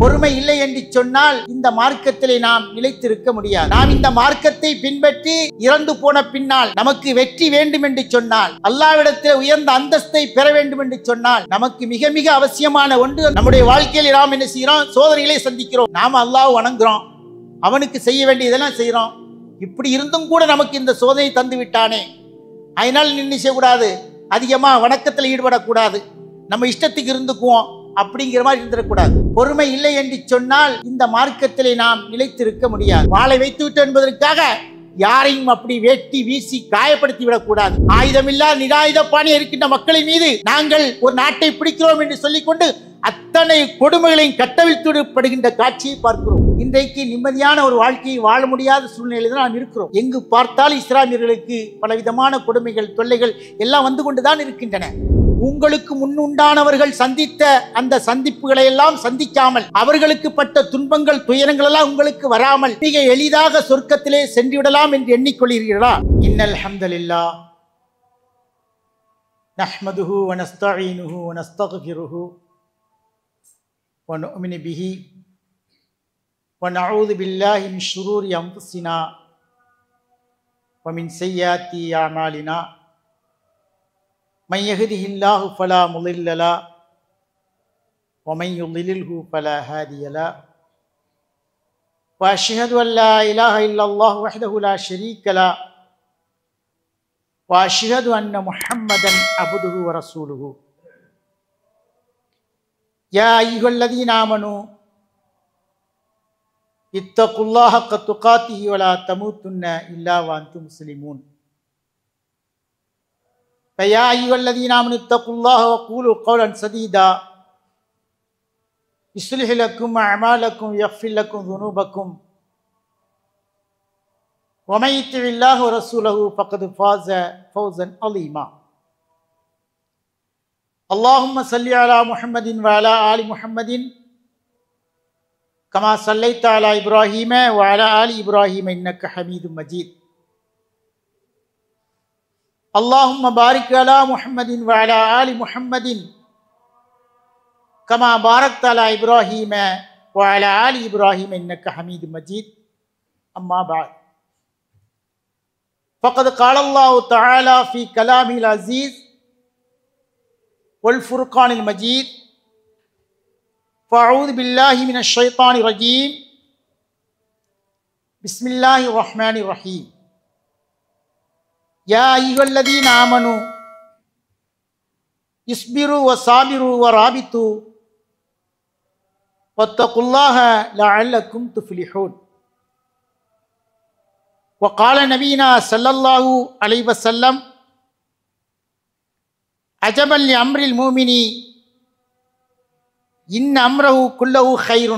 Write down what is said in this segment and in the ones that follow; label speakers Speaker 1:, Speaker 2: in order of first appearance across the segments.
Speaker 1: பொறுமை இல்லை என்று சொன்னால் இந்த மார்க்கத்திலே நாம் நிலைத்திருக்க முடியாது. நாம் இந்த மார்க்கத்தை பின்பற்றி இறந்து போன பின்னால் நமக்கு வெற்றி வேண்டும் என்று சொன்னால், அல்லாஹ்விடத்தில் உயர்ந்த அந்தஸ்தை பெற வேண்டும் என்று சொன்னால், நமக்கு மிக மிக அவசியமான ஒன்று, நம்முடைய வாழ்க்கையில் நாம் என்ன செய்கிறோம்? சோதனைகளை சந்திக்கிறோம். நாம் அல்லாஹ் வணங்குறோம், அவனுக்கு செய்ய வேண்டியதெல்லாம் செய்கிறோம். இப்படி இருந்தும் கூட நமக்கு இந்த சோதனை தந்து விட்டானே, அதனால் என்ன செய்யக்கூடாது? அதிகமா வணக்கத்தில் ஈடுபடக்கூடாது, நம்ம இஷ்டத்துக்கு இருந்துக்குவோம் அப்படிங்கிற மாதிரி இருந்துடக்கூடாது. பொறுமை இல்லை என்று சொன்னால் இந்த மார்க்கத்திலே நாம் நிலைத்திருக்க முடியாது. வாளை வைத்து விட்டு என்பதற்காக யாரையும் அப்படி வேட்டி வீசி காயப்படுத்தி விடக்கூடாது. ஆயுதமில்லா நிராயுத பாணி இருக்கின்ற மக்களின் மீது நாங்கள் ஒரு நாட்டை பிடிக்கிறோம் என்று சொல்லிக்கொண்டு அத்தனை கொடுமைகளையும் கட்டவிழ்த்துவிடப்படுகின்ற காட்சியை பார்க்கிறோம். இன்றைக்கு நிம்மதியான ஒரு வாழ்க்கையை வாழ முடியாத சூழ்நிலையில் தான் நாம் இருக்கிறோம். எங்கு பார்த்தாலும் இஸ்லாமியர்களுக்கு பலவிதமான கொடுமைகள், தொல்லைகள் எல்லாம் வந்து கொண்டுதான் இருக்கின்றன. உங்களுக்கு முன்னுண்டானவர்கள் சந்தித்த அந்த சந்திப்புகளை எல்லாம் சந்திக்காமல், அவர்களுக்கு பட்ட துன்பங்கள், துயரங்கள் எல்லாம் உங்களுக்கு வராமல் மிக எளிதாக சொர்க்கத்திலே சென்று விடலாம் என்று எண்ணிக்கொள்கிறீர்களா? இன்னல் ஹம்தலில்லாஹ் நஹ்மதுஹு வ நஸ்தஈனுஹு வ நஸ்தக்ஃபிருஹு வ நுஅ்மினு பிஹி வ நஊது பில்லாஹி மின் ஷுரூரி அன்ஃபுஸினா வ மின் ஸய்யிஆத்தி அமாலினா. من يهده الله فلا مضل له ومن يضلله فلا هادي له واشهد ان لا اله الا الله وحده لا شريك له واشهد ان محمدا عبده ورسوله. يا ايها الذين امنوا اتقوا الله حق تقاته ولا تموتن الا وانتم مسلمون. فيا أيها الذين آمنوا اتقوا الله وقولوا قولا سديدا يصلح لكم أعمالكم ويغفر لكم ذنوبكم ومن يطع الله ورسوله فقد فاز فوزا عظيما. اللهم صل على محمد وعلى آل محمد كما صليت على إبراهيم وعلى آل إبراهيم إنك حميد مجيد. اللهم بارك على محمد وعلى آل محمد كما باركت على إبراهيم وعلى آل إبراهيم إنك حميد مجيد. أما بعد، فقد قال الله تعالى في كلامه العزيز والفرقان المجيد: فأعوذ بالله من الشيطان الرجيم، بسم الله الرحمن الرحيم. يا أيها الذين آمنوا اصبروا وصابروا ورابطوا واتقوا الله لعلكم تفلحون. وقال نبينا صلى الله عليه وسلم: عجبا لأمر المؤمن إن أمره كله خير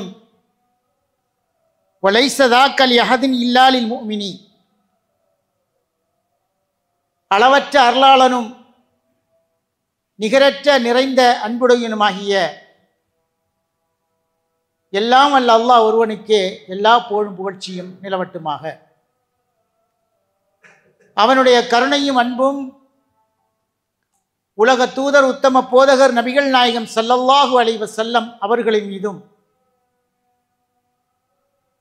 Speaker 1: وليس ذاك لأحد إلا للمؤمنين. அளவற்ற அருளாளனும் நிகரற்ற நிறைந்த அன்புடையனுமாகிய எல்லாம் வல்ல அல்லாஹ் ஒருவனுக்கே எல்லா புகழும் புகழ்ச்சியும் நிலவட்டுமாக. அவனுடைய கருணையும் அன்பும் உலக தூதர் உத்தம போதகர் நபிகள் நாயகம் ஸல்லல்லாஹு அலைஹி வஸல்லம் அவர்களின் மீதும்,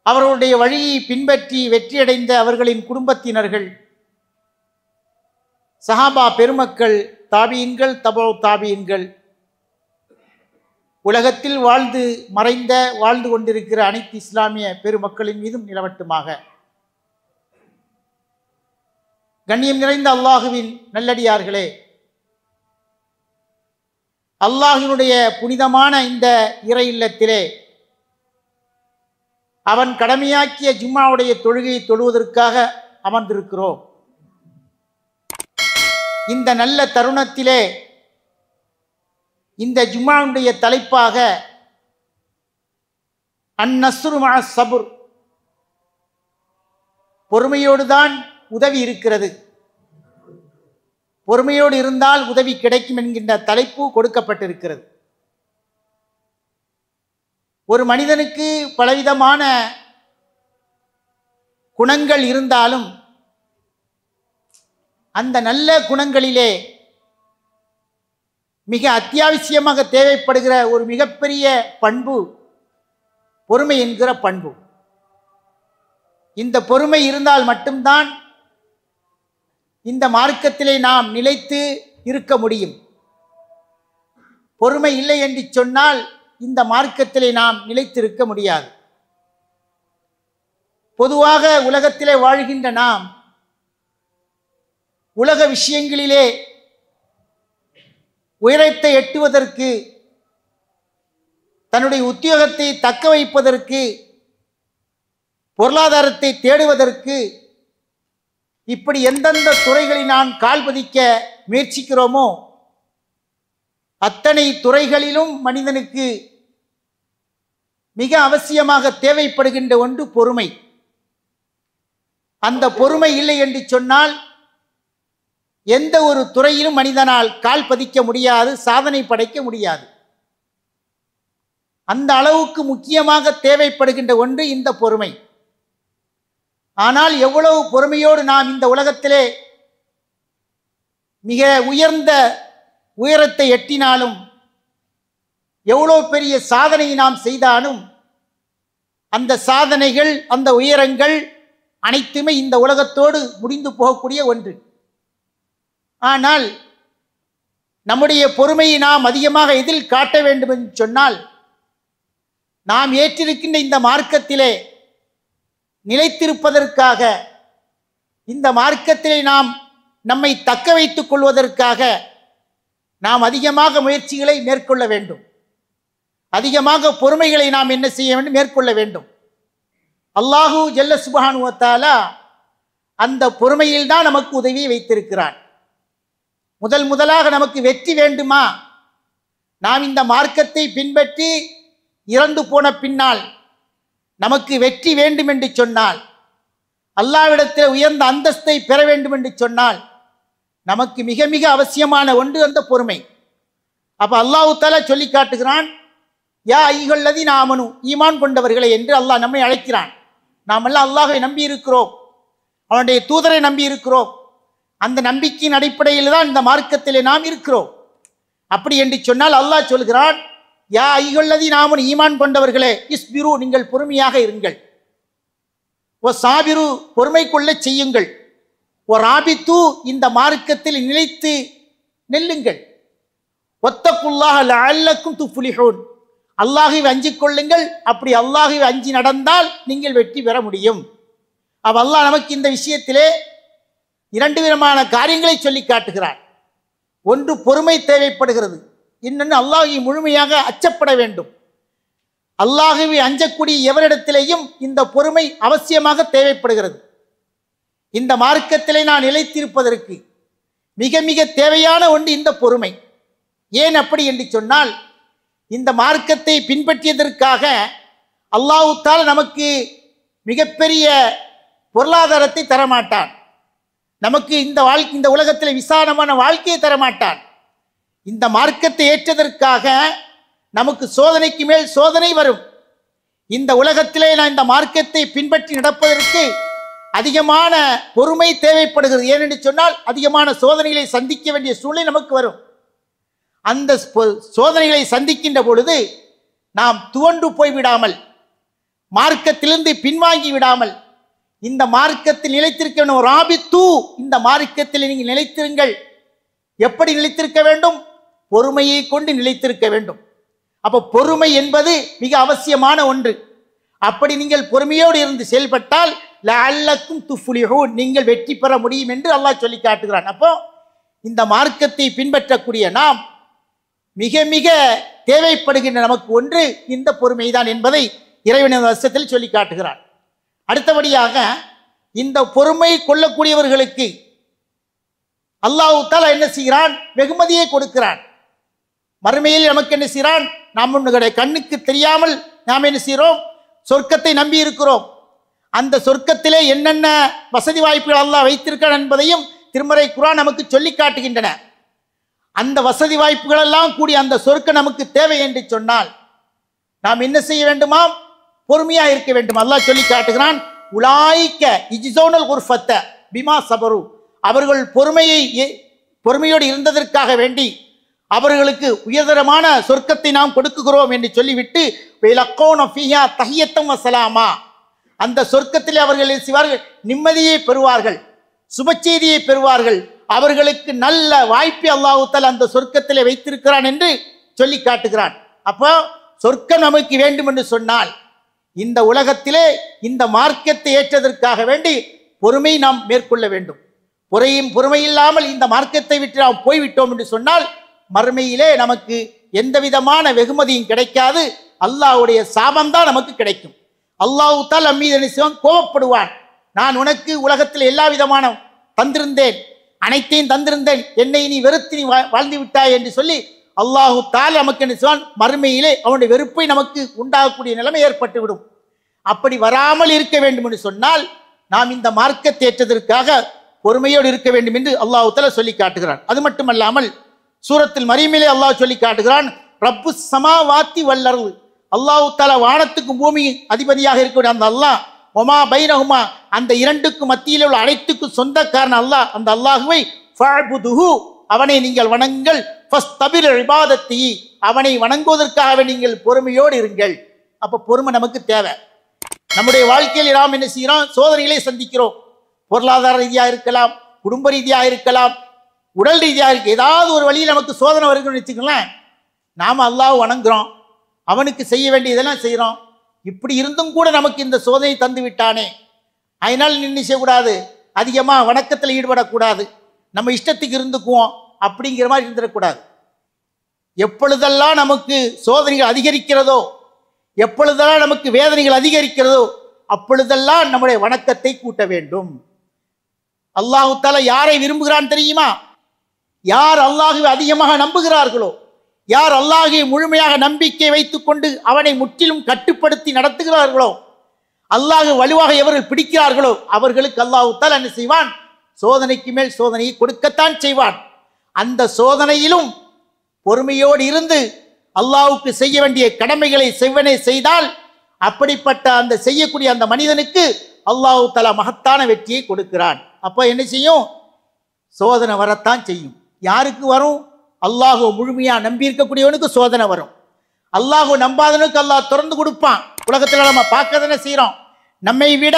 Speaker 1: அவர்களுடைய வழியை பின்பற்றி வெற்றியடைந்த அவர்களின் குடும்பத்தினர்கள், சஹாபா பெருமக்கள், தாபியின்கள், தபவு தாபியின்கள், உலகத்தில் வாழ்ந்து கொண்டிருக்கிற அனைத்து இஸ்லாமிய பெருமக்களின் மீதும் நிலவட்டுமாக. கண்ணியம் நிறைந்த அல்லாஹுவின் நல்லடியார்களே, அல்லாஹினுடைய புனிதமான இந்த இறை இல்லத்திலே அவன் கடமையாக்கிய ஜும்மாவுடைய தொழுகையை தொழுவதற்காக அமர்ந்திருக்கிறோம். இந்த நல்ல தருணத்திலே இந்த ஜும்மாவுடைய தலைப்பாக அந்நஸ்ரு மஅ ஸப்ர், பொறுமையோடு தான் உதவி இருக்கிறது, பொறுமையோடு இருந்தால் உதவி கிடைக்கும் என்கின்ற தலைப்பு கொடுக்கப்பட்டிருக்கிறது. ஒரு மனிதனுக்கு பலவிதமான குணங்கள் இருந்தாலும் அந்த நல்ல குணங்களிலே மிக அத்தியாவசியமாக தேவைப்படுகிற ஒரு மிகப்பெரிய பண்பு பொறுமை என்கிற பண்பு. இந்த பொறுமை இருந்தால் மட்டும்தான் இந்த மார்க்கத்திலே நாம் நிலைத்து இருக்க முடியும். பொறுமை இல்லை என்று சொன்னால் இந்த மார்க்கத்திலே நாம் நிலைத்திருக்க முடியாது. பொதுவாக உலகத்திலே வாழ்கின்ற நாம் உலக விஷயங்களிலே உயரத்தை எட்டுவதற்கு, தன்னுடைய உத்தியோகத்தை தக்க வைப்பதற்கு, பொருளாதாரத்தை தேடுவதற்கு, இப்படி எந்தெந்த துறைகளில் நான் கால் பதிக்க முயற்சிக்கிறோமோ அத்தனை துறைகளிலும் மனிதனுக்கு மிக அவசியமாக தேவைப்படுகின்ற ஒன்று பொறுமை. அந்த பொறுமை இல்லை என்று சொன்னால் எந்த ஒரு துறையிலும் மனிதனால் கால் பதிக்க முடியாது, சாதனை படைக்க முடியாது. அந்த அளவுக்கு முக்கியமாக தேவைப்படுகின்ற ஒன்று இந்த பொறுமை. ஆனால் எவ்வளவு பொறுமையோடு நாம் இந்த உலகத்திலே மிக உயர்ந்த உயரத்தை எட்டினாலும், எவ்வளவு பெரிய சாதனையை நாம் செய்தாலும், அந்த சாதனைகள், அந்த உயரங்கள் அனைத்துமே இந்த உலகத்தோடு முடிந்து போகக்கூடிய ஒன்று. ஆனால் நம்முடைய பொறுமையை நாம் அதிகமாக எதில் காட்ட வேண்டும் என்று சொன்னால், நாம் ஏற்றிருக்கின்ற இந்த மார்க்கத்திலே நிலைத்திருப்பதற்காக, இந்த மார்க்கத்திலே நாம் நம்மை தக்க வைத்துக் கொள்வதற்காக நாம் அதிகமாக முயற்சிகளை மேற்கொள்ள வேண்டும். அதிகமாக பொறுமைகளை நாம் என்ன செய்ய வேண்டும்? மேற்கொள்ள வேண்டும். அல்லாஹு ஜல்ல சுப்ஹானஹு வ தஆலா அந்த பொறுமையில் தான் நமக்கு உதவி வைத்திருக்கிறான். முதலாக நமக்கு வெற்றி வேண்டுமா? நாம் இந்த மார்க்கத்தை பின்பற்றி இறந்து போன பின்னால் நமக்கு வெற்றி வேண்டும் என்று சொன்னால், அல்லாஹ்விடத்தில் உயர்ந்த அந்தஸ்தை பெற வேண்டும் என்று சொன்னால், நமக்கு மிக மிக அவசியமான ஒன்று அந்த பொறுமை. அப்ப அல்லாஹ் தஆலா சொல்லி காட்டுகிறான், யா அய்யுஹல்லதீன ஆமனு, ஈமான் கொண்டவர்களே என்று அல்லாஹ் நம்மை அழைக்கிறான். நாம் எல்லாம் அல்லாஹ்வை நம்பி இருக்கிறோம், அவனுடைய தூதரை நம்பி இருக்கிறோம். அந்த நம்பிக்கையின் அடிப்படையில் தான் இந்த மார்க்கத்திலே நாம் இருக்கிறோம். அப்படி என்று சொன்னால் அல்லாஹ் சொல்கிறான், யா அய்யுஹல்லதீன ஆமனு, ஈமான் கொண்டவர்களே, இஸ்பிரு, நீங்கள் பொறுமையாக இருங்கள். ஓ சாபிரு, பொறுமை கொள்ள செய்யுங்கள். ஓ ராபித்து, இந்த மார்க்கத்தில் நிலைத்து நெல்லுங்கள். ஒத்தகுல்லாஹ லஅல்லக்கும் துஃப்லிஹூன், அல்லாஹ்வை அஞ்சிக் கொள்ளுங்கள். அப்படி அல்லாஹ்வை அஞ்சி நடந்தால் நீங்கள் வெற்றி பெற முடியும். அப்ப அல்லாஹ் நமக்கு இந்த விஷயத்திலே இரண்டு விதமான காரியங்களை சொல்லி காட்டுகிறார். ஒன்று பொறுமை தேவைப்படுகிறது, இன்னொன்று அல்லாஹ்வை முழுமையாக அச்சப்பட வேண்டும். அல்லாஹ்வை அஞ்சக்கூடிய எவரிடத்திலேயும் இந்த பொறுமை அவசியமாக தேவைப்படுகிறது. இந்த மார்க்கத்திலே நான் நிலைத்திருப்பதற்கு மிக மிக தேவையான ஒன்று இந்த பொறுமை. ஏன் அப்படி என்று சொன்னால், இந்த மார்க்கத்தை பின்பற்றியதற்காக அல்லாஹ் தஆலா நமக்கு மிகப்பெரிய பொருளாதாரத்தை தரமாட்டான். நமக்கு இந்த உலகத்தில் விசாலமான வாழ்க்கையை தரமாட்டான். இந்த மார்க்கத்தை ஏற்றதற்காக நமக்கு சோதனைக்கு மேல் சோதனை வரும். இந்த உலகத்திலே நான் இந்த மார்க்கத்தை பின்பற்றி நடப்பதற்கு அதிகமான பொறுமை தேவைப்படுகிறது. ஏனென்று சொன்னால் அதிகமான சோதனைகளை சந்திக்க வேண்டிய சூழ்நிலை நமக்கு வரும். அந்த சோதனைகளை சந்திக்கின்ற பொழுது நாம் துவண்டு போய்விடாமல், மார்க்கத்திலிருந்து பின்வாங்கி விடாமல், இந்த மார்க்கத்தில் நிலைத்திருக்க வேண்டும். ராபித்து, இந்த மார்க்கத்தில் நீங்கள் நிலைத்திருங்கள். எப்படி நிலைத்திருக்க வேண்டும்? பொறுமையை கொண்டு நிலைத்திருக்க வேண்டும். அப்ப பொறுமை என்பது மிக அவசியமான ஒன்று. அப்படி நீங்கள் பொறுமையோடு இருந்து செயல்பட்டால் லஅல்லக்கும் துஃப்லிஹூன், நீங்கள் வெற்றி பெற முடியும் என்று அல்லாஹ் சொல்லி காட்டுகிறான். அப்போ இந்த மார்க்கத்தை பின்பற்றக்கூடிய நாம் மிக மிக தேவைப்படுகின்ற நமக்கு ஒன்று இந்த பொறுமைதான் என்பதை இறைவனின் வசனத்தில் சொல்லி காட்டுகிறான். அடுத்தபடியாக இந்த பொறுமை கொள்ளக்கூடியவர்களுக்கு அல்லாஹ் தஆலா என்ன செய்கிறான்? வெகுமதியை கொடுக்கிறான். மறுமையில் நமக்கு என்ன செய்கிறான்? நம்முடைய கண்ணுக்கு தெரியாமல் நாம் என்ன செய்கிறோம்? சொர்க்கத்தை நம்பி இருக்கிறோம். அந்த சொர்க்கத்திலே என்னென்ன வசதி வாய்ப்புகள் அல்லாஹ் வைத்திருக்கிறான் என்பதையும் திருமறை குர்ஆன் நமக்கு சொல்லி காட்டுகின்றன. அந்த வசதி வாய்ப்புகள் எல்லாம் கூடி அந்த சொர்க்கம் நமக்கு தேவை என்று சொன்னால் நாம் என்ன செய்ய வேண்டுமாம்? பொறுமையா இருக்க வேண்டும். அல்லாஹ் சொல்லி காட்டுகிறான், உலாயிக்க இஜ்ஸௌனல் குர்ஃபத்த பிமா சபரு, அவர்கள் பொறுமையோடு இருந்ததற்காக வேண்டி அவர்களுக்கு உயர்தரமான சொர்க்கத்தை நாம் கொடுக்குகிறோம் என்று சொல்லிவிட்டு அந்த சொர்க்கத்தில் அவர்கள் செய்வார்கள், நிம்மதியை பெறுவார்கள், சுப செய்தியை பெறுவார்கள், அவர்களுக்கு நல்ல வாய்ப்பை அல்லாஹ் தஆலா அந்த சொர்க்கத்திலே வைத்திருக்கிறான் என்று சொல்லி காட்டுகிறான். அப்போ சொர்க்கம் நமக்கு வேண்டும் என்று சொன்னால் இந்த உலகத்திலே இந்த மார்க்கத்தை ஏற்றதற்காக வேண்டி பொறுமை நாம் மேற்கொள்ள வேண்டும். பொறுமை இல்லாமல் இந்த மார்க்கத்தை விட்டு நாம் போய்விட்டோம் என்று சொன்னால் மறுமையிலே நமக்கு எந்த விதமான வெகுமதியும் கிடைக்காது, அல்லாஹ்வுடைய சாபம்தான் நமக்கு கிடைக்கும். அல்லாஹ் தஆலா நம் மீது கோபப்படுவான். நான் உனக்கு உலகத்தில் எல்லா விதமான தந்திருந்தேன், அனைத்தையும் தந்திருந்தேன், என்னை நீ வெறுத்து நீ வாழ்ந்து விட்டாய் என்று சொல்லி அல்லாஹ் தஆலா நமக்கு என்ன செய்வான், மறுமையிலே அவனுடைய வெறுப்பை நமக்கு உண்டாகக்கூடிய நிலைமை ஏற்பட்டுவிடும். அப்படி வராமல் இருக்க வேண்டும் என்று சொன்னால் நாம் இந்த மார்க்கத்தை ஏற்றதற்காக பொறுமையோடு இருக்க வேண்டும் என்று அல்லாஹ் தஆலா சொல்லி காட்டுகிறான். அது மட்டுமல்லாமல் சூரத்தில் மரியமிலே அல்லாஹ் சொல்லி காட்டுகிறான், ரப்பு ஸமாவாத்தி வல் அர்து, அல்லாஹ் தஆலா வானத்துக்கும் பூமியின் அதிபதியாக இருக்கக்கூடிய அந்த அல்லாஹ், ஒமா பைனஹுமா, அந்த இரண்டுக்கும் மத்தியில் உள்ள அனைத்துக்கும் சொந்தக்காரன் அல்லாஹ், அந்த அல்லாஹுவை ஃபஅபுதுஹு, அவனை நீங்கள் வணங்குங்கள், ஃபஸ்தபிர் இபாதத்தி, அவனை வணங்குவதற்காக நீங்கள் பொறுமையோடு இருங்கள். அப்ப பொறுமை நமக்கு தேவை. நம்முடைய வாழ்க்கையில் நாம் என்ன செய்கிறோம், சோதனைகளை சந்திக்கிறோம். பொருளாதார ரீதியாக இருக்கலாம், குடும்ப ரீதியாக இருக்கலாம், உடல் ரீதியாக இருக்கு, ஏதாவது ஒரு வழியில் நமக்கு சோதனை வருதுன்னு வச்சுக்கலாம். நாம் அல்லாஹ் வணங்குறோம், அவனுக்கு செய்ய வேண்டியதெல்லாம் செய்கிறோம். இப்படி இருந்தும் கூட நமக்கு இந்த சோதனை தந்து விட்டானே, அதனால் நின்று செய்யக்கூடாது, அதிகமாக வணக்கத்தில் ஈடுபடக்கூடாது, நம்ம இஷ்டத்துக்கு இருந்துக்குவோம் அப்படிங்கிற மாதிரி இருந்துடக்கூடாது. எப்பொழுதெல்லாம் நமக்கு சோதனைகள் அதிகரிக்கிறதோ, எப்பொழுதெல்லாம் நமக்கு வேதனைகள் அதிகரிக்கிறதோ, அப்பொழுதெல்லாம் நம்முடைய வணக்கத்தை கூட்ட வேண்டும். அல்லாஹ் தஆலா யாரை விரும்புகிறான் தெரியுமா? யார் அல்லாஹ்வை அதிகமாக நம்புகிறார்களோ, யார் அல்லாஹ்வை முழுமையாக நம்பிக்கை வைத்துக் கொண்டு அவனை முற்றிலும் கட்டுப்படுத்தி நடத்துகிறார்களோ, அல்லாஹ் வலுவாக எவர்கள் பிடிக்கிறார்களோ அவர்களுக்கு அல்லாஹ் தஆலா என்ன செய்வான், சோதனைக்கு மேல் சோதனையை கொடுக்கத்தான் செய்வான். அந்த சோதனையிலும் பொறுமையோடு இருந்து அல்லாஹ்வுக்கு செய்ய வேண்டிய கடமைகளை செவ்வனே செய்தால் அப்படிப்பட்ட அந்த செய்யக்கூடிய அந்த மனிதனுக்கு அல்லாஹ் தஆலா மகத்தான வெற்றியை கொடுக்கிறான். அப்போ என்ன செய்யும், சோதனை வரத்தான் செய்யும். யாருக்கு வரும்? அல்லாஹ் முழுமையா நம்பி இருக்கக்கூடியவனுக்கு சோதனை வரும். அல்லாஹ் நம்பாதவனுக்கு அல்லாஹ் திறந்து கொடுப்பான். உலகத்தில் நம்ம பார்க்க தானே செய்கிறோம். நம்மை விட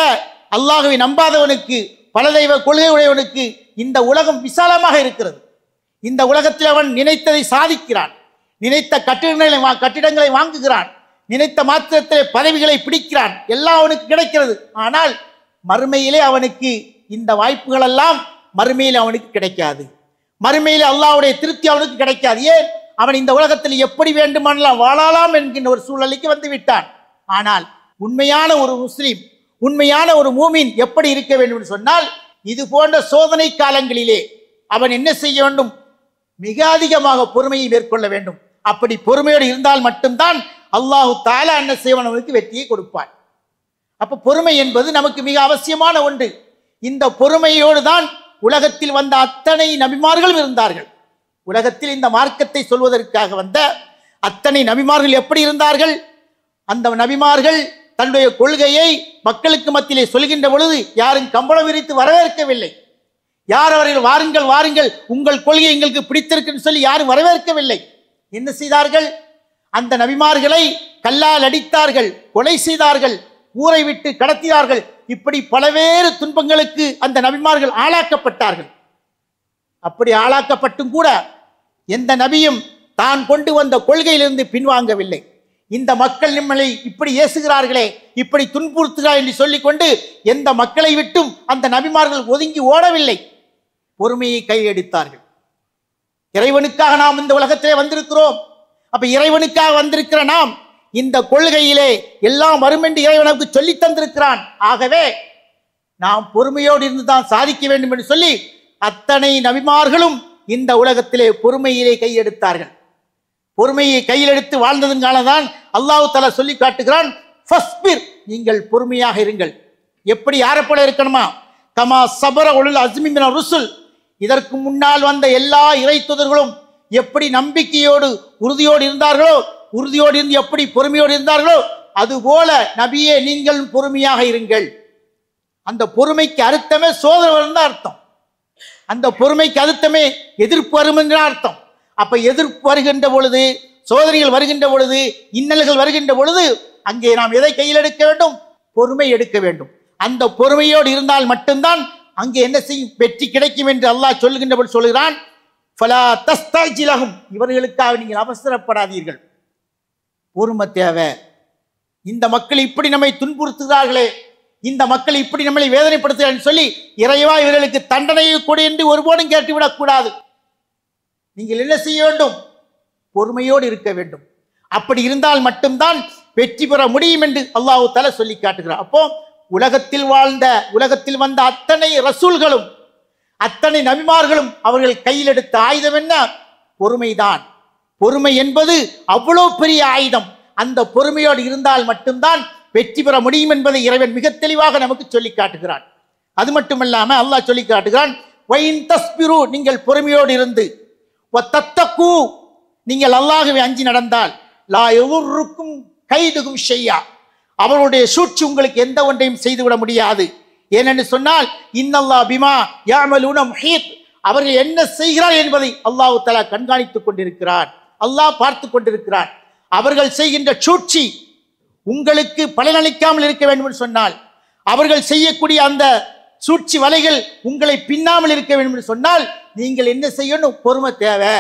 Speaker 1: அல்லாஹ்வை நம்பாதவனுக்கு, பல தெய்வ கொள்கை உடையவனுக்கு இந்த உலகம் விசாலமாக இருக்கிறது. இந்த உலகத்தில் அவன் நினைத்ததை சாதிக்கிறான், நினைத்த கட்டிடங்களை வாங்குகிறான், நினைத்த மாத்திரத்திலே பதவிகளை பிடிக்கிறான், எல்லாம் அவனுக்கு கிடைக்கிறது. ஆனால் மறுமையிலே அவனுக்கு இந்த வாய்ப்புகள் எல்லாம் மறுமையில் அவனுக்கு கிடைக்காது. மறுமையில் அல்லாஹ்வுடைய திருப்தி அவனுக்கு கிடைக்காது. ஏன்? அவன் இந்த உலகத்தில் எப்படி வேண்டுமானாலும் வாழலாம் என்கின்ற ஒரு சூழ்நிலைக்கு வந்து விட்டான். ஆனால் உண்மையான ஒரு முஸ்லீம், உண்மையான ஒரு மூமின் எப்படி இருக்க வேண்டும் என்று சொன்னால், இது போன்ற சோதனை காலங்களிலே அவன் என்ன செய்ய வேண்டும், மிக அதிகமாக பொறுமையை மேற்கொள்ள வேண்டும். அப்படி பொறுமையோடு இருந்தால் மட்டும்தான் அல்லாஹ் தஆலா என்ன செய்வான், அவனுக்கு வெற்றியை கொடுப்பான். அப்ப பொறுமை என்பது நமக்கு மிக அவசியமான ஒன்று. இந்த பொறுமையோடு தான் உலகத்தில் வந்த அத்தனை நபிமார்களும் இருந்தார்கள். உலகத்தில் இந்த மார்க்கத்தை சொல்வதற்காக வந்த அத்தனை நபிமார்கள் எப்படி இருந்தார்கள்? அந்த நபிமார்கள் தன்னுடைய கொள்கையை மக்களுக்கு மத்தியிலே சொல்கின்ற பொழுது யாரும் கம்பளம் விரித்து வரவேற்கவில்லை. யார் அவர்கள் வாருங்கள் வாருங்கள் உங்கள் கொள்கை எங்களுக்கு பிடித்திருக்குன்னு சொல்லி யாரும் வரவேற்கவில்லை. என்ன செய்தார்கள்? அந்த நபிமார்களை கல்லால் அடித்தார்கள், கொலை செய்தார்கள், ஊரை விட்டு கடத்தினார்கள். இப்படி பலவேறு துன்பங்களுக்கு அந்த நபிமார்கள் ஆளாக்கப்பட்டார்கள். அப்படி ஆளாக்கப்பட்டும் கூட எந்த நபியும் தான் கொண்டு வந்த கொள்கையிலிருந்து பின்வாங்கவில்லை. இந்த மக்கள் நம்மளை இப்படி ஏசுகிறார்களே, இப்படி துன்புறுத்துகிறார் என்று சொல்லிக்கொண்டு எந்த மக்களை விட்டும் அந்த நபிமார்கள் ஒதுங்கி ஓடவில்லை, பொறுமையை கையெடுத்தார்கள். இறைவனுக்காக நாம் இந்த உலகத்திலே வந்திருக்கிறோம். அப்ப இறைவனுக்காக வந்திருக்கிற நாம் இந்த கொள்கையிலே எல்லாம் வரும் என்று இறைவனுக்கு சொல்லி தந்திருக்கிறான். ஆகவே நாம் பொறுமையோடு இருந்து தான் சாதிக்க வேண்டும் என்று சொல்லி அத்தனை நபிமார்களும் இந்த உலகத்திலே பொறுமையிலே கையெடுத்தார்கள். பொறுமையை கையில் எடுத்து வாழ்ந்ததனால்தான் அல்லாஹ் தஆலா சொல்லி காட்டுகிறான், ஃபஸ்பிர், நீங்கள் பொறுமையாக இருங்கள். எப்படி யாரை போல இருக்கணுமா? கமா சபர உலுல் அஸ்மி மினர் ருசுல், இதற்கு முன்னால் வந்த எல்லா இறை தூதர்களும் எப்படி நம்பிக்கையோடு உறுதியோடு இருந்தார்களோ, உறுதியோடு இருந்து எப்படி பொறுமையோடு இருந்தார்களோ, அதுபோல நபியே நீங்கள் பொறுமையாக இருங்கள். அந்த பொறுமைக்கு அர்த்தமே சோதனை வரும் தான் அர்த்தம். அந்த பொறுமைக்கு அர்த்தமே எதிர்ப்பு வரும் என்ற அர்த்தம். அப்ப எதிர்ப்பு வருகின்ற பொழுது, சோதனைகள் வருகின்ற பொழுது, இன்னல்கள் வருகின்ற பொழுது அங்கே நாம் எதை கையில் எடுக்க வேண்டும்? பொறுமை எடுக்க வேண்டும். அந்த பொறுமையோடு இருந்தால் மட்டும்தான் அங்கே என்ன செய்யும்? வெற்றி கிடைக்கும் என்று அல்லாஹ் சொல்லுகின்ற பொழுது சொல்கிறான், ஃபலா தஸ்தஜிலஹும், இவர்களுக்காக நீங்கள் அவசரப்படாதீர்கள். பொறுமை தேவை. இந்த மக்கள் இப்படி நம்மை துன்புறுத்துகிறார்களே, இந்த மக்கள் இப்படி நம்மளை வேதனைப்படுத்துகிறார்கள் சொல்லி இறைவா இவர்களுக்கு தண்டனையை கொடு என்று ஒருபோதும் கேட்டுவிடக் கூடாது. நீங்கள் என்ன செய்ய வேண்டும்? பொறுமையோடு இருக்க வேண்டும். அப்படி இருந்தால் மட்டும்தான் வெற்றி பெற முடியும் என்று அல்லாஹ் தஆலா சொல்லி காட்டுகிறார். அப்போ உலகத்தில் வந்த அத்தனை ரசூல்களும் அத்தனை நபிமார்களும் அவர்கள் கையில் எடுத்த ஆயுதம் என்ன? பொறுமைதான். பொறுமை என்பது அவ்வளவு பெரிய ஆயுதம். அந்த பொறுமையோடு இருந்தால் மட்டும்தான் வெற்றி பெற முடியும் என்பதை இறைவன் மிக தெளிவாக நமக்கு சொல்லி காட்டுகிறான். அது மட்டுமல்லாம அல்லாஹ் சொல்லி காட்டுகிறான், வைன் தஸ்பிரு, நீங்கள் பொறுமையோடு இருந்து, வத்தத்தகு, நீங்கள் அல்லாஹ்வை அஞ்சி நடந்தால், லா யதுர்ருக்கும் கைதுகும் ஷையா, அவருடைய சூழ்ச்சி உங்களுக்கு எந்த ஒன்றையும் செய்துவிட முடியாது. ஏனென்று சொன்னால், இன்னல்லாஹ் பிமா யஅமலூன முஹீத், அவர்கள் என்ன செய்கிறார் என்பதை அல்லாஹ் தஆலா கண்காணித்துக் கொண்டிருக்கிறார். அல்லாஹ் பார்த்து கொண்டிருக்கிறார். அவர்கள் செய்கின்ற சூழ்ச்சி உங்களுக்கு பலனளிக்காமல் இருக்க வேண்டும் என்று சொன்னால், அவர்கள் செய்யக்கூடிய அந்த சூழ்ச்சி வலைகள் உங்களை பின்னாமல் இருக்க வேண்டும் என்று சொன்னால், நீங்கள் என்ன செய்யணும்? பொறுமை தேவை.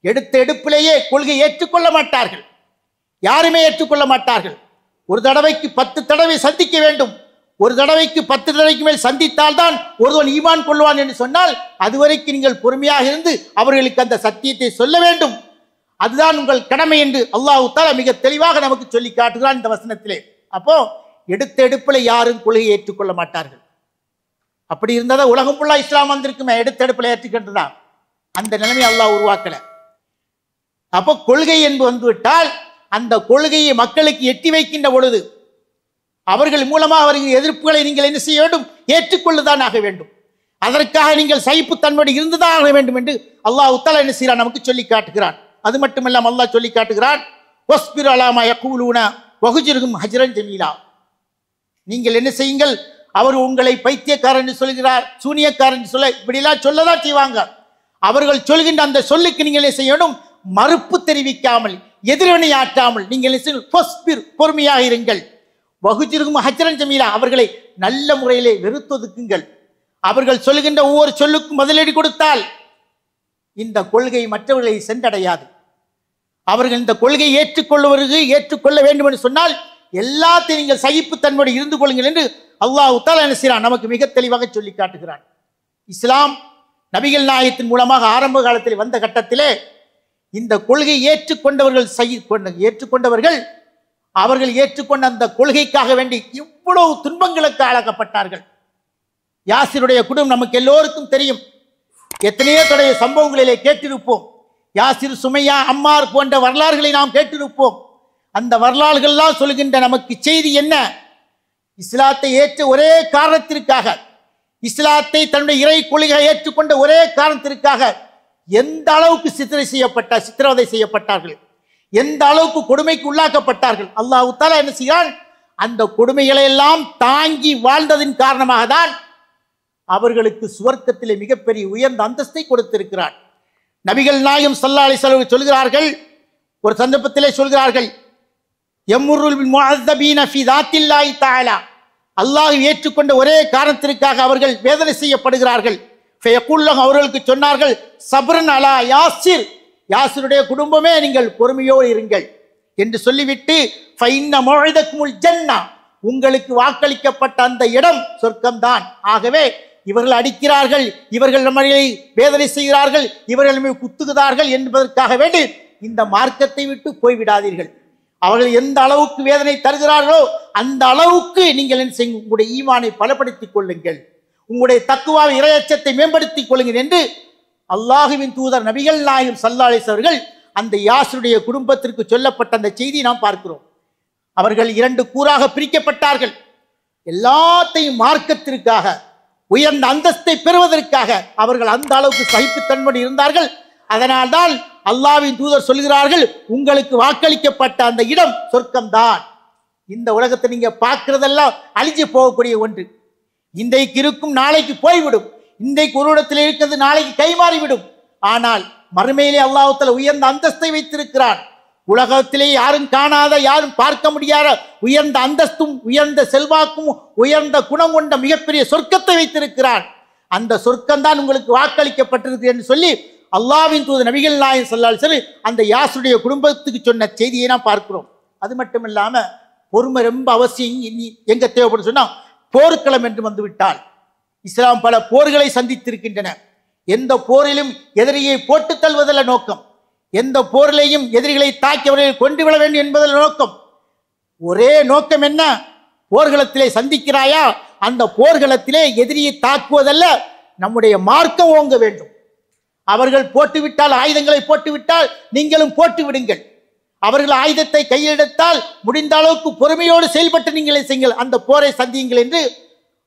Speaker 1: எடுத்த எடுப்பிலேயே கொள்கை ஏற்றுக்கொள்ள மாட்டார்கள். யாருமே ஏற்றுக்கொள்ள மாட்டார்கள். ஒரு தடவைக்கு 10 தடவை சந்திக்க வேண்டும். ஒரு தடவைக்கு 10 தடவைக்கு மேல் சந்தித்தால் தான் ஒருவன் ஈமான் கொள்வான் என்று சொன்னால், அதுவரைக்கும் நீங்கள் பொறுமையாக இருந்து அவர்களுக்கு அந்த சத்தியத்தை சொல்ல வேண்டும். அதுதான் உங்கள் கடமை என்று அல்லாஹ் தஆலா மிக தெளிவாக நமக்கு சொல்லி காட்டுகிறான் இந்த வசனத்திலே. அப்போ எடுத்த எடுப்பில் யாரும் கொள்கையை ஏற்றுக்கொள்ள மாட்டார்கள். அப்படி இருந்தால் உலகம் ஃபுல்லா இஸ்லாம் வந்திருக்குமே, எடுத்த எடுப்பில் ஏற்றுக்கின்றதான். அந்த நிலைமை அல்லாஹ் உருவாக்கல. அப்போ கொள்கை என்று வந்துவிட்டால் அந்த கொள்கையை மக்களுக்கு எட்டி வைக்கின்ற பொழுது அவர்கள் மூலமாக அவர்கள் எதிர்ப்புகளை நீங்கள் என்ன செய்ய வேண்டும்? ஏற்றுக்கொள்ளுதான் ஆக வேண்டும். அதற்காக நீங்கள் சகிப்புத்தன்மையோடு இருந்துதான் ஆக வேண்டும் என்று அல்லாஹ் தஆலா என்ன செய்கிறான்? நமக்கு சொல்லி காட்டுகிறான். அது மட்டுமல்லாமல் அல்லாஹ் சொல்லி காட்டுகிறான், வஸ்பிர் அலா மா யகூலூன வஹ்ஜுர்ஹும் ஹஜ்ரன் ஜமீலா, நீங்கள் என்ன செய்யுங்கள்? அவர் உங்களை பைத்தியக்காரன் என்று சொல்கிறார், சூனியக்காரன் என்று சொல்ல, இப்படிலாம் சொல்லதான் செய்வாங்க. அவர்கள் சொல்கின்ற அந்த சொல்லுக்கு நீங்கள் என்ன செய்யணும்? மறுப்பு தெரிவிக்காமல், எதிர்வினை ஆற்றாமல் நீங்கள் பொறுமையாக இருங்கள். வஹ்ஜுர்ஹும் ஹஜ்ரன் ஜமீலா, அவர்களை நல்ல முறையிலே வெறுத்தொதுக்குங்கள். அவர்கள் சொல்கின்ற ஒவ்வொரு சொல்லுக்கும் பதிலடி கொடுத்தால் இந்த கொள்கை மற்றவர்களை சென்றடையாது. அவர்கள் இந்த கொள்கையை ஏற்றுக்கொள்ள வேண்டும் என்று சொன்னால் எல்லாத்தையும் நீங்கள் சகிப்புத்தன்மையோடு இருந்து கொள்ளுங்கள் என்று அல்லாஹ் தஆலா என்ன செய்கிறான்? நமக்கு மிக தெளிவாக சொல்லி காட்டுகிறான். இஸ்லாம் நபிகள் நாயகத்தின் மூலமாக ஆரம்ப காலத்தில் வந்த கட்டத்திலே இந்த கொள்கையை ஏற்றுக்கொண்டவர்கள் அவர்கள் ஏற்றுக்கொண்ட அந்த கொள்கைக்காக வேண்டி இவ்வளவு துன்பங்களுக்கு ஆளாக்கப்பட்டார்கள். யாசிருடைய குடும்பம் நமக்கு எல்லோருக்கும் தெரியும். எத்தனையோ தடைய சம்பவங்களிலே கேட்டிருப்போம். யாசிர், சுமையா, அம்மார் போன்ற வரலாறுகளை நாம் கேட்டிருப்போம். அந்த வரலாறுகள்லாம் சொல்கின்ற நமக்கு செய்தி என்ன? இஸ்லாத்தை ஏற்ற ஒரே காரணத்திற்காக, இஸ்லாத்தை தன்னுடைய இறை கொள்கையை ஏற்றுக்கொண்ட ஒரே காரணத்திற்காக எந்த அளவுக்கு சித்திரவதை செய்யப்பட்டார்கள், எந்த அளவுக்கு கொடுமைக்கு உள்ளாக்கப்பட்டார்கள். அல்லாஹ் தஆலா என்ன செய்கிறான்? அந்த கொடுமைகளை எல்லாம் தாங்கி வாழ்ந்ததின் காரணமாக தான் அவர்களுக்கு சுவர்க்கத்திலே மிகப்பெரிய உயர்ந்த அந்தஸ்தை கொடுத்திருக்கிறார். நபிகள் நாயகம் ஸல்லல்லாஹு அலைஹி வஸல்லம் சொல்கிறார்கள், ஒரு சந்தர்ப்பத்திலே சொல்கிறார்கள், யம்ருல் பில் முஅzzபீன ஃபீ ذاتில்லாஹி தஆலா, அல்லாஹ் ஏற்றுக்கொண்ட ஒரே காரணத்திற்காக அவர்கள் வேதனை செய்யப்படுகிறார்கள். ஃபயகுல் லஹு, அவர்களுக்கு சொன்னார்கள், சப்ரன் அலா யாசிர், யாசிருடைய குடும்பமே நீங்கள் பொறுமையோடு இருங்கள் என்று சொல்லிவிட்டு, ஃபைன்ன மௌஇதக்குமுல் ஜன்னah, உங்களுக்கு வாக்களிக்கப்பட்ட அந்த இடம் சொர்க்கம்தான். ஆகவே இவர்கள் அடிக்கிறார்கள், இவர்கள் நம்மை வேதனை செய்கிறார்கள், இவர்கள் நம்மை குத்துகிறார்கள் என்பதற்காக வேண்டி இந்த மார்க்கத்தை விட்டு போய்விடாதீர்கள். அவர்கள் எந்த அளவுக்கு வேதனை தருகிறார்களோ அந்த அளவுக்கு நீங்கள் என்ன செய்யுங்கள்? உங்களுடைய ஈமானை பலப்படுத்திக் கொள்ளுங்கள், உங்களுடைய தக்குவாவை, இறையச்சத்தை மேம்படுத்திக் கொள்ளுங்கள் என்று அல்லாஹுவின் தூதர் நபிகள் நாயகம் ஸல்லல்லாஹு அலைஹி வஸல்லம் அவர்கள் அந்த யாசிருடைய குடும்பத்திற்கு சொல்லப்பட்ட அந்த செய்தியை நாம் பார்க்கிறோம். அவர்கள் 2 கூறாக பிரிக்கப்பட்டார்கள். எல்லாத்தையும் மார்க்கத்திற்காக, உயர்ந்த அந்தஸ்தை பெறுவதற்காக அவர்கள் அந்த அளவுக்கு சகிப்புத்தன்மையோடு இருந்தார்கள். அதனால்தான் அல்லாஹ்வின் தூதர் சொல்கிறார்கள், உங்களுக்கு வாக்களிக்கப்பட்ட அந்த இடம் சொர்க்கம்தான். இந்த உலகத்தை நீங்க பார்க்கிறதெல்லாம் அழிஞ்சு போகக்கூடிய ஒன்று. இன்றைக்கு இருக்கும், நாளைக்கு போய்விடும். இன்றைக்கு ஒரு இடத்தில் இருக்கிறது நாளைக்கு கைமாறிவிடும். ஆனால் மறுமையிலே அல்லாஹ் தஆலா உயர்ந்த அந்தஸ்தை வைத்திருக்கிறான். உலகத்திலே யாரும் காணாத, யாரும் பார்க்க முடியாத உயர்ந்த அந்தஸ்தும் உயர்ந்த செல்வாக்கும் உயர்ந்த குணம் கொண்ட மிகப்பெரிய சொர்க்கத்தை வைத்திருக்கிறான். அந்த சொர்க்கம்தான் உங்களுக்கு வாக்களிக்கப்பட்டிருக்கு என்று சொல்லி அல்லாஹ்வின் தூதர் நபிகள் நாயகம் ஸல்லல்லாஹு அலைஹி வஸல்லம் அந்த யாசுடைய குடும்பத்துக்கு சொன்ன செய்தியை நாம் பார்க்கிறோம். அது மட்டும் இல்லாம பொறுமை ரொம்ப அவசியம். எங்க தேவைப்படும் சொன்னா போர்க்களம் என்று வந்துவிட்டால் இஸ்லாம் பல போர்களை சந்தித்திருக்கின்றன. எந்த போரிலும் எதிரியை போட்டு தள்ளுவதல்ல நோக்கம், எந்த போரிலையும் எதிரிகளை தாக்கி அவர்களை கொண்டு விட வேண்டும் என்பதில் நோக்கம். ஒரே நோக்கம் என்ன? போர்க்களத்திலே சந்திக்கிறாயா, அந்த போர்க்களத்திலே எதிரியை தாக்குவதல்ல, நம்முடைய மார்க்கம் ஓங்க வேண்டும். அவர்கள் போட்டுவிட்டால், ஆயுதங்களை போட்டுவிட்டால் நீங்களும் போட்டு விடுங்கள். அவர்கள் ஆயுதத்தை கையெடுத்தால் முடிந்த அளவுக்கு பொறுமையோடு செயல்பட்டு நீங்களே செய்யுங்கள், அந்த போரை சந்தியுங்கள் என்று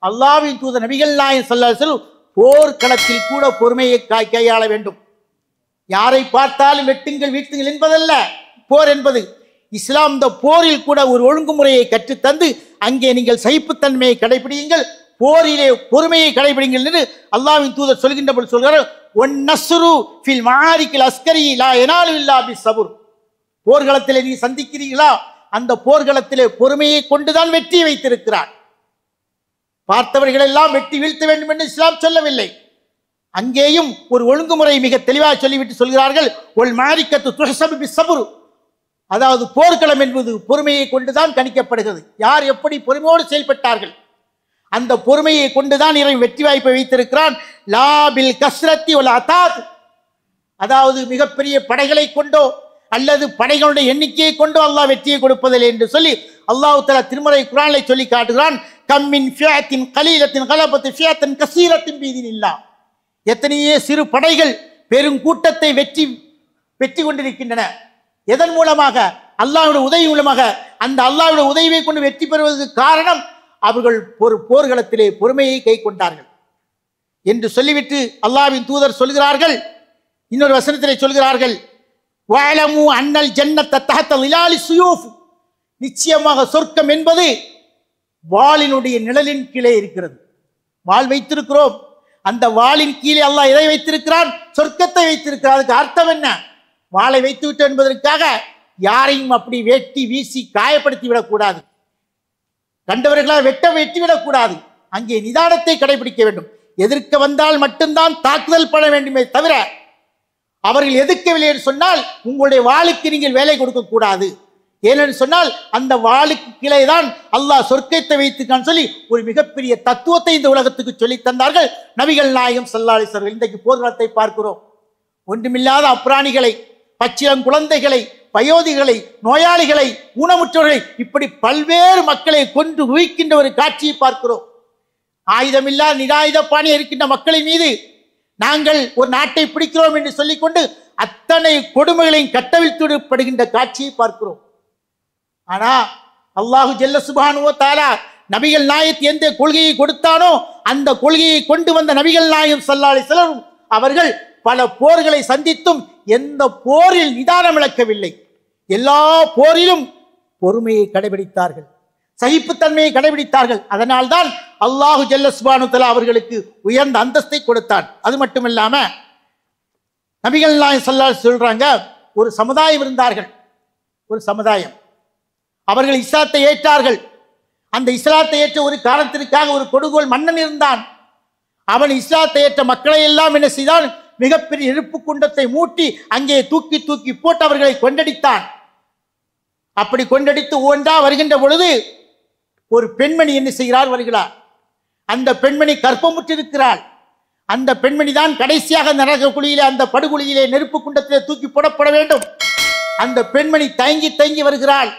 Speaker 1: அல்லாஹ்வின் தூதர் நபிகள் நாயகம் ஸல்லல்லாஹு அலைஹி வஸல்லம் போர்க்களத்தில் கூட பொறுமையை கையாள வேண்டும். யாரை பார்த்தாலும் வெட்டுங்கள் வீட்டுங்கள் என்பதல்ல போர் என்பது. இஸ்லாம் இந்த போரில் கூட ஒரு ஒழுங்குமுறையை கற்றுத்தந்து அங்கே நீங்கள் சகிப்புத்தன்மையை கடைபிடியுங்கள், போரிலே பொறுமையை கடைபிடிங்கள் என்று அல்லாஹ்வின் தூதர் சொல்கின்ற பொழுது சொல்கிறார், ஒன் நஸ்ரு ஃபில் மஆரிக்கில் அஸ்கரி லா யனாலு இல்லா பிஸ்ஸபுர். போர்க்களத்திலே நீ சந்திக்கிறீர்களா, அந்த போர்க்களத்திலே பொறுமையை கொண்டுதான் வெற்றி வைத்திருக்கிறார். பார்த்தவர்கள் எல்லாம் வெட்டி வீழ்த்த வேண்டும் என்று இஸ்லாம் சொல்லவில்லை. அங்கேயும் ஒரு ஒழுங்குமுறை மிக தெளிவாக சொல்லிவிட்டு சொல்கிறார்கள், ஒல் மாரிக்கத்து துஹ்சபு பிஸ்ஸபுர். அதாவது போர்க்களம் என்பது பொறுமையை கொண்டுதான் கணிக்கப்படுகிறது. யார் எப்படி பொறுமையோடு செயல்பட்டார்கள், அந்த பொறுமையை கொண்டுதான் இறைவன் வெற்றி வாய்ப்பை வைத்திருக்கிறான். லா பில் கஸ்ரத்தி வல் அதாத். அதாவது மிகப்பெரிய படைகளை கொண்டோ அல்லது படைகளுடைய எண்ணிக்கையை கொண்டோ அல்லாஹ் வெற்றியை கொடுப்பதில்லை என்று சொல்லி அல்லாஹ் தஆலா திருமறை குர்ஆனிலே சொல்லி காட்டுகிறான், கம்மின் ஃபியத்தின் கலீலத்தின் கலபத்து ஃபியத்தின் கஸீரத்தின் பீதினில்லாஹ். எத்தனையே சிறு படைகள் பெரும் கூட்டத்தை வெற்றி கொண்டிருக்கின்றன. எதன் மூலமாக? அல்லாஹ்வுடைய உதவி மூலமாக. அந்த அல்லாஹ்வுடைய உதவியை கொண்டு வெற்றி பெறுவதற்கு காரணம் அவர்கள் போர்க்களத்திலே பொறுமையை கை கொண்டார்கள் என்று சொல்லிவிட்டு அல்லாஹ்வின் தூதர் சொல்கிறார்கள், இன்னொரு வசனத்திலே சொல்கிறார்கள், வஅலமு அன்னல் ஜன்னத்த தஹத லிலாலி சுயூஃப். நிச்சயமாக சொர்க்கம் என்பது வாளினுடைய நிழலின் கீழே இருக்கிறது. வாள் வைத்திருக்கிறோம், அந்த வாளின் கீழே அல்லாஹ் எதை வைத்திருக்கிறான்? சொர்க்கத்தை வைத்திருக்கிறான். அதுக்கு அர்த்தம் என்ன? வாளை வைத்து விட்டு என்பதற்காக யாரையும் அப்படி வெட்டி வீசி காயப்படுத்தி விடக்கூடாது, கண்டவர்களால் வெட்டி விடக்கூடாது. அங்கே நிதானத்தை கடைபிடிக்க வேண்டும். எதிர்க்க வந்தால் மட்டும்தான் தாக்குதல் பண்ண வேண்டுமே தவிர அவர்கள் எதிர்க்கவில்லை என்று சொன்னால் உங்களுடைய வாளுக்கு நீங்கள் வேலை கொடுக்க கூடாது. ஏனென்று சொன்னால் அந்த வாளுக்கு கீழே தான் அல்லாஹ் சொர்க்கத்தை வைத்துக்கான்னு சொல்லி ஒரு மிகப்பெரிய தத்துவத்தை இந்த உலகத்துக்கு சொல்லி தந்தார்கள் நபிகள் நாயகம் ஸல்லல்லாஹு அலைஹி வஸல்லம். இன்றைக்கு போர்க்களத்தை பார்க்கிறோம். ஒன்றுமில்லாத அப்ராணிகளை, பச்சிளம் குழந்தைகளை, வயோதிகளை, நோயாளிகளை, ஊனமுற்றவர்களை, இப்படி பல்வேறு மக்களை கொன்று குவிக்கின்ற ஒரு காட்சியை பார்க்கிறோம். ஆயுதமில்லா நிராயுத பாணி இருக்கின்ற மக்களின் மீது நாங்கள் ஒரு நாட்டை பிடிக்கிறோம் என்று சொல்லிக்கொண்டு அத்தனை கொடுமைகளையும் கட்டவிழ்த்துப்படுகின்ற காட்சியை பார்க்கிறோம். ஆனா அல்லாஹு ஜல்ல சுப்ஹானஹு வ தஆலா நபிகள் நாயகத்துக்கு எந்த கொள்கையை கொடுத்தானோ அந்த கொள்கையை கொண்டு வந்த நபிகள் நாயகம் ஸல்லல்லாஹு அலைஹி வஸல்லம் அவர்கள் பல போர்களை சந்தித்தும் எந்த போரில் நிதானம் இழக்கவில்லை. எல்லா போரிலும் பொறுமையை கடைபிடித்தார்கள், சகிப்புத்தன்மையை கடைபிடித்தார்கள். அதனால்தான் அல்லாஹு ஜல்ல சுப்ஹானஹு வ தஆலா அவர்களுக்கு உயர்ந்த அந்தஸ்தை கொடுத்தான். அது மட்டுமில்லாம நபிகள் நாயகம் ஸல்லல்லாஹு அலைஹி வஸல்லம் சொல்றாங்க, ஒரு சமுதாயம் இருந்தார்கள். ஒரு சமுதாயம், அவர்கள் இஸ்லாத்தை ஏற்றார்கள். அந்த இஸ்லாத்தை ஏற்ற ஒரு காரணத்திற்காக ஒரு கொடுங்கோல் மன்னன் இருந்தான். அவன் இஸ்லாத்தை ஏற்ற மக்களை எல்லாம் என்ன செய்தான்? மிகப்பெரிய நெருப்பு குண்டத்தை மூட்டி அங்கே தூக்கி தூக்கி போட்டு அவர்களை கொண்டடித்தான். அப்படி கொண்டடித்து ஒன்றா வருகின்ற பொழுது ஒரு பெண்மணி என்ன செய்கிறார்? வருகிறார். அந்த பெண்மணி கர்ப்பமுற்றிருக்கிறாள். அந்த பெண்மணி தான் கடைசியாக நரக குழியிலே, அந்த படுகொலியிலே, நெருப்பு குண்டத்திலே தூக்கி போடப்பட வேண்டும். அந்த பெண்மணி தயங்கி தயங்கி வருகிறாள்.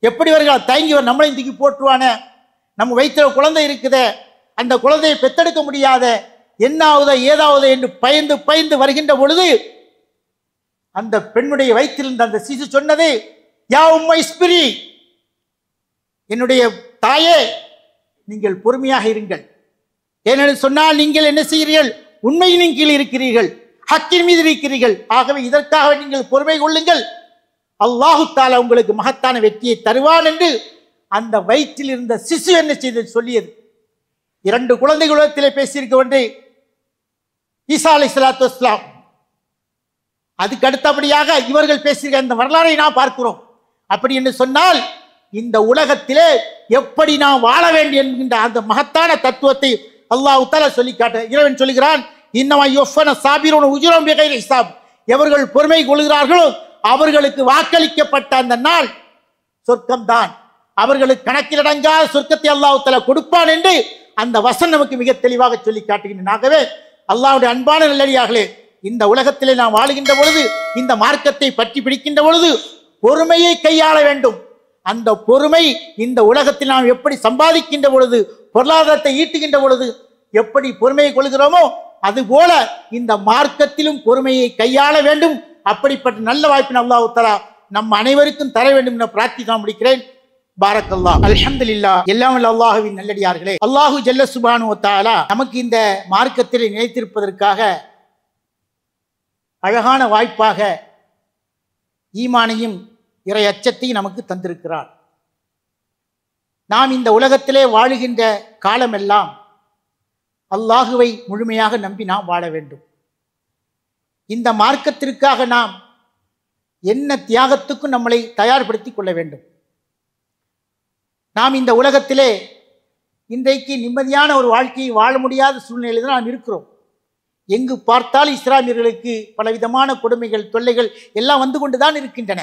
Speaker 1: எப்படி வருகிறாள்? தயங்கி நம்மளையும் தூக்கி போட்டுருவான, நம்ம வயிற்றில் குழந்தை இருக்குதே, அந்த குழந்தையை பெத்தெடுக்க முடியாத, என்ன ஆகுதோ ஏதாவது என்று பயந்து பயந்து வருகின்ற பொழுது அந்த பெண்ணுடைய வயிற்றிலிருந்த அந்த சிசு சொன்னது, யா உம்மை இஸ்பிரி, என்னுடைய தாயே நீங்கள் பொறுமையாக இருங்கள். ஏனென்று சொன்னால் நீங்கள் என்ன செய்கிறீர்கள்? உண்மையின் கீழ் இருக்கிறீர்கள், ஹக்கின் மீது இருக்கிறீர்கள். ஆகவே இதற்காக நீங்கள் பொறுமை கொள்ளுங்கள், அல்லாஹு தஆலா உங்களுக்கு மகத்தான வெற்றியை தருவான் என்று அந்த வயிற்றில் இருந்த சிசு என்ன செய்தது சொல்லியது. 2 குழந்தைகளிடத்திலே பேசியிருக்க ஒன்று ஈசா அலைஹிஸ்ஸலாத்து வஸ்ஸலாம், அதுக்கு அடுத்தபடியாக இவர்கள் பேசுகிற இந்த வரலாறை நாம் பார்க்கிறோம். அப்படி என்று சொன்னால் இந்த உலகத்திலே எப்படி நாம் வாழ வேண்டும் என்கின்ற அந்த மகத்தான தத்துவத்தை அல்லாஹ் தஆலா சொல்லி காட்ட இறைவன் சொல்கிறான், இன்னமா யுஃபன சாபிரூன உஜ்ரம் பிகைரி ஹிசாப். எவர்கள் பொறுமை கொள்கிறார்களோ அவர்களுக்கு வாக்களிக்கப்பட்ட அந்த நாள் சொர்க்கம்தான். அவர்களுக்கு கணக்கிலடங்காத சொர்க்கத்தை அல்லாஹ் தஆலா கொடுப்பான் என்று அந்த வசனம் நமக்கு மிக தெளிவாக சொல்லி காட்டுகின்றன. ஆகவே அல்லாஹ்வுடைய அன்பான நல்லடியார்களே, இந்த உலகத்திலே நாம் வாழுகின்ற பொழுது, இந்த மார்க்கத்தை பற்றி பிடிக்கின்ற பொழுது பொறுமையை கையாள வேண்டும். அந்த பொறுமை இந்த உலகத்தில் நாம் எப்படி சம்பாதிக்கின்ற பொழுது, பொருளாதாரத்தை ஈட்டுகின்ற பொழுது எப்படி பொறுமையை கொள்கிறோமோ அதுபோல இந்த மார்க்கத்திலும் பொறுமையை கையாள வேண்டும். அப்படிப்பட்ட நல்ல வாய்ப்பினை அல்லாஹ் தஆலா நம் அனைவருக்கும் தர வேண்டும் என பிரார்த்திக்க முடிக்கிறேன். பாரக்கல்லாஹ். அல்ஹம்துலில்லாஹ். எல்லாம் வல்ல அல்லாஹ்வின் நல்லடியார்களே, அல்லாஹு ஜல்ல சுப்ஹானஹு வ தஆலா நமக்கு இந்த மார்க்கத்தில் நிலைத்திருப்பதற்காக அழகான வாய்ப்பாக ஈமானையும் இறை அச்சத்தையும் நமக்கு தந்திருக்கிறார். நாம் இந்த உலகத்திலே வாழுகின்ற காலமெல்லாம் அல்லாஹுவை முழுமையாக நம்பி நாம் வாழ வேண்டும். இந்த மார்க்கத்திற்காக நாம் என்ன தியாகத்துக்கும் நம்மளை தயார்படுத்திக் கொள்ள வேண்டும். நாம் இந்த உலகத்திலே இன்றைக்கு நிம்மதியான ஒரு வாழ்க்கையை வாழ முடியாத சூழ்நிலையில் நாம் இருக்கிறோம். எங்கு பார்த்தால் இஸ்லாமியர்களுக்கு பலவிதமான கொடுமைகள், தொல்லைகள் எல்லாம் வந்து கொண்டுதான் இருக்கின்றன.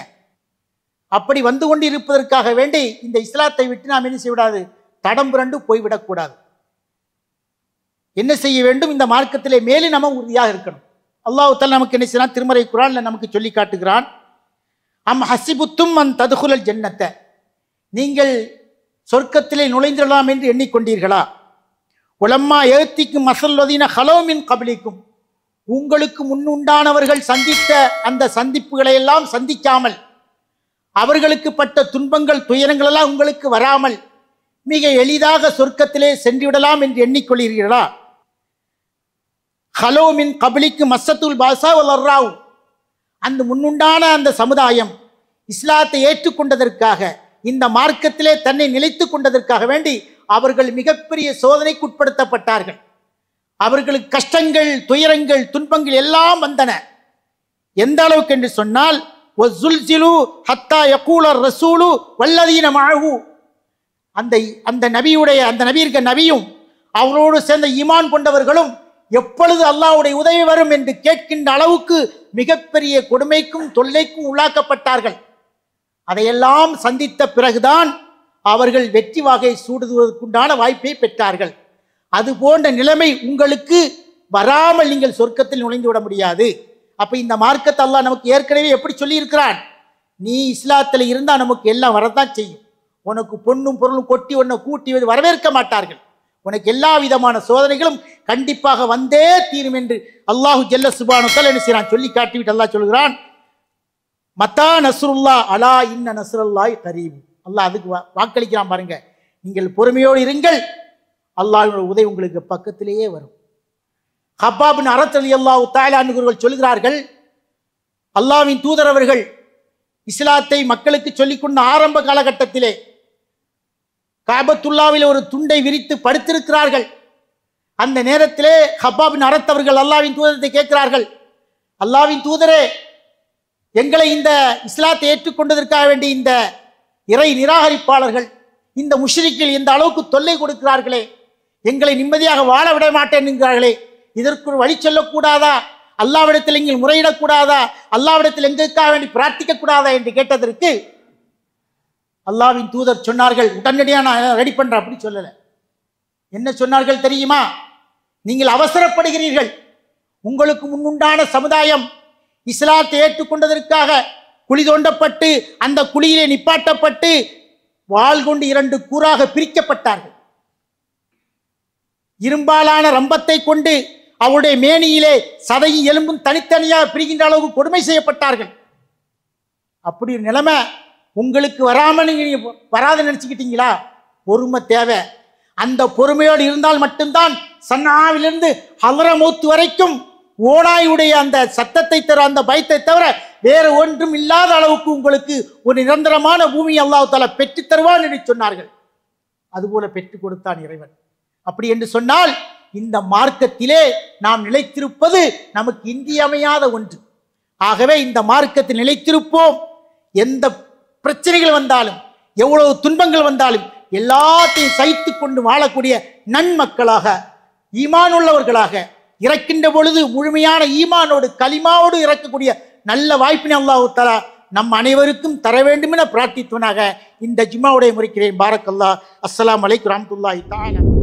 Speaker 1: அப்படி வந்து கொண்டு இருப்பதற்காக வேண்டி இந்த இஸ்லாத்தை விட்டு நாம் என்ன செய்யக்கூடாது, தடம் புரண்டு போய்விடக்கூடாது. என்ன செய்ய வேண்டும், இந்த மார்க்கத்திலே மேலும் நம்ம உறுதியாக இருக்கணும். அல்லாஹ் தஆலா நமக்கு என்ன செய்யறான், திருமறை குர்ஆன்ல நமக்கு சொல்லி காட்டுகிறான், அம் ஹசிபுத்தும் அன் ததுகுலல் ஜன்னத்த, நீங்கள் சொர்க்கத்திலே நுழைந்துடலாம் என்று எண்ணிக்கொண்டீர்களா? உலம்மா ஏத்திக்கும் மசல்வதீன ஹலோமின் கபலிக்கும், உங்களுக்கு முன்னுண்டானவர்கள் சந்தித்த அந்த சந்திப்புகளை எல்லாம் சந்திக்காமல், அவர்களுக்கு பட்ட துன்பங்கள் துயரங்கள் எல்லாம் உங்களுக்கு வராமல் மிக எளிதாக சொர்க்கத்திலே சென்று விடலாம் என்று எண்ணிக்கொள்கிறீர்களா? ஹலோமின் கபலிக்கு மஸ்ஸத்துல் பாசா வல்லர்ராவ், அந்த முன்னுண்டான அந்த சமுதாயம் இஸ்லாத்தை ஏற்றுக்கொண்டதற்காக, இந்த மார்க்கத்திலே தன்னை நிலைத்து கொண்டதற்காக வேண்டி அவர்கள் மிகப்பெரிய சோதனைக்கு உட்படுத்தப்பட்டார்கள். அவர்களுக்கு கஷ்டங்கள், துயரங்கள், துன்பங்கள் எல்லாம் வந்தன. எந்த அளவுக்கு என்று சொன்னால், அந்த நபியும் அவரோடு சேர்ந்த ஈமான் கொண்டவர்களும் எப்பொழுது அல்லாஹ்வுடைய உதவி வரும் என்று கேட்கின்ற அளவுக்கு மிகப்பெரிய கொடுமைக்கும் தொல்லைக்கும் உள்ளாக்கப்பட்டார்கள். அதையெல்லாம் சந்தித்த பிறகுதான் அவர்கள் வெற்றி வாகை சூடுவதற்குண்டான வாய்ப்பை பெற்றார்கள். அது போன்ற நிலைமை உங்களுக்கு வராமல் நீங்கள் சொர்க்கத்தில் நுழைந்து விட முடியாது. அப்ப இந்த மார்க்கத்தை அல்லாஹ் நமக்கு ஏற்கனவே எப்படி சொல்லி இருக்கிறான், நீ இஸ்லாத்தில் இருந்தால் நமக்கு எல்லாம் வரத்தான் செய்யும். உனக்கு பொண்ணும் பொருளும் கொட்டி உன்னை கூட்டி வரவேற்க மாட்டார்கள். உனக்கு எல்லா விதமான சோதனைகளும் கண்டிப்பாக வந்தே தீரும் என்று அல்லாஹு ஜல்ல சுப்ஹானஹு வ தஆலா என்ன செய்றான், சொல்லி காட்டிவிட்டு அல்லாஹ் சொல்கிறான், மத்தா நஸ்ருல்லா அலா இன்ன நஸ்ருல்லாஹி கரீப். அல்லாஹ் அதுக்கு வாக்களிக்கிறான் பாருங்க, நீங்கள் பொறுமையோடு இருங்கள், அல்லாஹ்வுடைய உதவி உங்களுக்கு பக்கத்திலேயே வரும். ஹப்பாப் பின் அரத் ரலியல்லாஹு தஆலா அன்ஹு சொல்கிறார்கள், அல்லாஹ்வின் தூதர் அவர்கள் இஸ்லாத்தை மக்களுக்கு சொல்லிக்கொண்ட ஆரம்ப காலகட்டத்திலே காபத்துல்லாவில் ஒரு துண்டை விரித்து படுத்திருக்கிறார்கள். அந்த நேரத்திலே ஹப்பாப் பின் அரத் அவர்கள் அல்லாஹ்வின் தூதரத்தை கேட்கிறார்கள், அல்லாஹ்வின் தூதரே, எங்களை இந்த இஸ்லாத்தை ஏற்றுக்கொண்டதற்காக வேண்டி இந்த இறை நிராகரிப்பாளர்கள், இந்த முஷ்ரிக்குகள் இந்த அளவுக்கு தொல்லை கொடுக்கிறார்களே, எங்களை நிம்மதியாக வாழ விட மாட்டேன் என்கிறார்களே, இதற்கு ஒரு வழி சொல்லக்கூடாதா? அல்லாஹ்விடத்தில் எங்கள் முறையிடக்கூடாதா? அல்லாஹ்விடத்தில் எங்களுக்காக வேண்டி பிரார்த்திக்க கூடாதா என்று கேட்டதற்கு அல்லாஹ்வின் தூதர் சொன்னார்கள், உடனடியாக நான் ரெடி பண்றேன். அப்படி சொல்லல. என்ன சொன்னார்கள் தெரியுமா? நீங்கள் அவசரப்படுகிறீர்கள். உங்களுக்கு முன்னுண்டான சமுதாயம் இஸ்லாத்தை ஏற்றுக்கொண்டதற்காக குழி தோண்டப்பட்டு அந்த குழியிலே நிப்பாட்டப்பட்டு வாள் கொண்டு 2 கூறாக பிரிக்கப்பட்டார்கள். இரும்பாலான ரம்பத்தை கொண்டு அவருடைய மேனியிலே சதையும் எலும்பும் தனித்தனியாக பிரிகின்ற அளவுக்கு கொடுமை செய்யப்பட்டார்கள். அப்படி ஒரு நிலைமை உங்களுக்கு வராமல் நீங்க வராது நினைச்சுக்கிட்டீங்களா? பொறுமை தேவை. அந்த பொறுமையோடு இருந்தால் மட்டும்தான் சன்னாவிலிருந்து ஹலரமௌத் வரைக்கும் ஓனாயுடைய அந்த சத்தத்தை தவிர, அந்த பயத்தை தவிர வேறு ஒன்றும் இல்லாத அளவுக்கு உங்களுக்கு ஒரு நிரந்தரமான பூமி அல்லாஹ் தஆலா பெற்று தருவான் என்று சொன்னார்கள். அதுபோல பெற்றுக் கொடுத்தான் இறைவன். அப்படி என்று சொன்னால் இந்த மார்க்கத்திலே நாம் நிலைத்திருப்பது நமக்கு இன்றியமையாத ஒன்று. ஆகவே இந்த மார்க்கத்தில் நிலைத்திருப்போம். எந்த பிரச்சனைகள் வந்தாலும், எவ்வளவு துன்பங்கள் வந்தாலும் எல்லாத்தையும் சகித்து கொண்டு வாழக்கூடிய நன்மக்களாக, ஈமான் உள்ளவர்களாக, இறக்கின்ற பொழுது முழுமையான ஈமானோடு கலிமாவோடு இறக்கக்கூடிய நல்ல வாய்ப்பினை அல்லாஹ் தஆலா நம் அனைவருக்கும் தர வேண்டும் என பிரார்த்தித்துவனாக இந்த ஜும்மாவுடைய முறைக்கிறேன். பாரக்கல்லாஹ். அஸ்ஸலாமு அலைக்கும் வரஹ்மத்துல்லாஹி தஆலா.